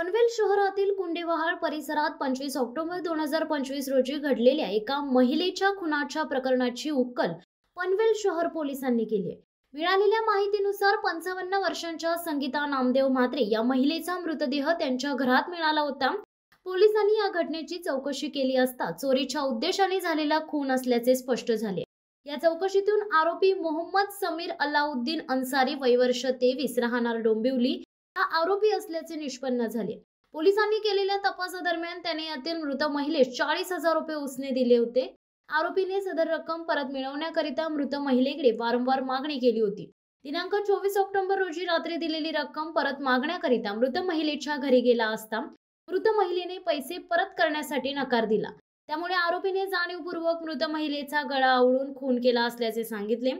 पनवेल शहरातील कुंडेवहाळ परिसरात 25 ऑक्टोबर 2025 रोजी घडलेल्या एका महिलेच्या खुनाच्या प्रकरणाची उकल पनवेल शहर पोलिसांनी केली आहे। मिळालेल्या माहितीनुसार 55 वर्षांच्या संगीता नामदेव म्हात्रे या महिलेचा मृतदेह त्यांच्या घरात मिळाला होता। पोलिसांनी या घटनेची चौकशी केली असता चोरीच्या उद्देशाने झालेला खून असल्याचे स्पष्ट झाले। या चौकशीतून आरोपी मोहम्मद समीर अल्लाउद्दीन अन्सारी वय वर्ष 23 राहणार डोंबिवली हा आरोपी असल्याचे निष्पन्न झाले। पोलिसांनी केलेल्या तपासादरम्यान त्याने यातील मृत महिलेस 40,000 रुपये उसने दिले होते। आरोपीने सदर रक्कम परत मिळवण्याकरिता मृत महिलेकडे वारंवार मागणी केली होती। दिनांक 24 ऑक्टोबर रोजी रात्री दिलेली रक्कम परत मागण्याकरिता मृत महिलेच्या घरी गेला असता मृत महिलेने पैसे परत करण्यासाठी नकार दिला। त्यामुळे आरोपीने जाणीवपूर्वक मृत महिलेचा गळा आवळून खून केला असल्याचे सांगितले।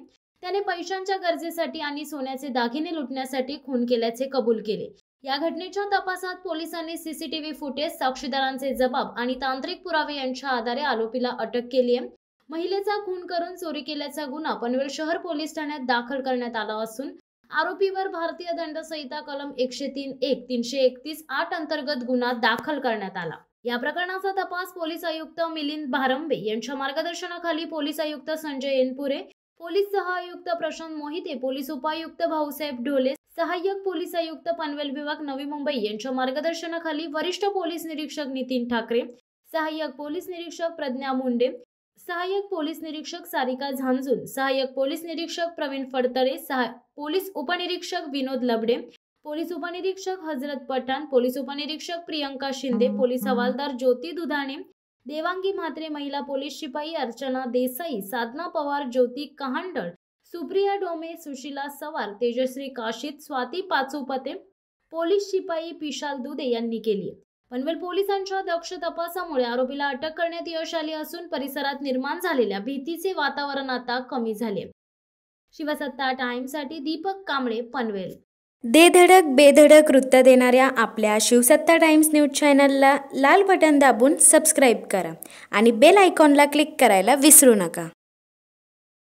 त्याने पैशांच्या गरजेसाठी आणि सोन्याचे दागिने लुटण्यासाठी खून केल्याचे कबूल केले। या घटनेच्या तपासात पोलिसांनी सीसीटीव्ही फुटेज, साक्षीदारांचे जबाब आणि तांत्रिक पुरावे यांच्या आधारे आरोपीला अटक केली आहे। महिलेचा खून करून चोरी केल्याचा गुन्हा पनवेल शहर पोलीस ठाण्यात दाखल करण्यात आला असून आरोपीवर भारतीय दंड संहिता कलम 103(1), 331(8) अंतर्गत गुन्हा दाखल करण्यात आला। या प्रकरणाचा तपास पोलीस आयुक्त मिलिंद भारंबे यांच्या मार्गदर्शनाखाली पोलीस आयुक्त संजय एनपुरे, पोलीस सह-आयुक्त प्रशांत मोहिते, पोलीस उपायुक्त भाऊसाहेब ढोले, सहाय्यक पोलीस आयुक्त पनवेल विभाग नवी मुंबई यांच्या मार्गदर्शनाखाली वरिष्ठ पोलीस निरीक्षक नितीन ठाकरे, सहाय्यक पोलीस निरीक्षक प्रज्ञा मुंडे, सहाय्यक पोलीस निरीक्षक सारिका झांझून, सहाय्यक पोलीस निरीक्षक प्रवीण फडतरे, पोलीस उपनिरीक्षक विनोद लबडे, पोलीस उपनिरीक्षक हजरत पठाण, पोलीस उपनिरीक्षक प्रियंका शिंदे, पोलीस हवालदार ज्योती दुधाणे, देवांगी म्हात्रे, महिला पोलीस शिपाई अर्चना देसाई, साधना पवार, ज्योती कहांडळ, सुप्रिया डोमे, सुशीला सवार, तेजश्री काशीत, स्वाती पाचुपते, पोलीस शिपाई पिशाल दुधे यांनी केली। पनवेल पोलिसांच्या दक्ष तपासामुळे आरोपीला अटक करण्यात यश आले असून परिसरात निर्माण झालेल्या भीतीचे वातावरण आता कमी झाले। शिवसत्ता टाइम्ससाठी दीपक कांबळे, पनवेल। दे धडक बेधडक वृत्त देणाऱ्या आपल्या शिवसत्ता टाइम्स न्यूज चॅनलला लाल बटन दाबून सबस्क्राईब करा आणि बेल आयकॉनला क्लिक करायला विसरू नका।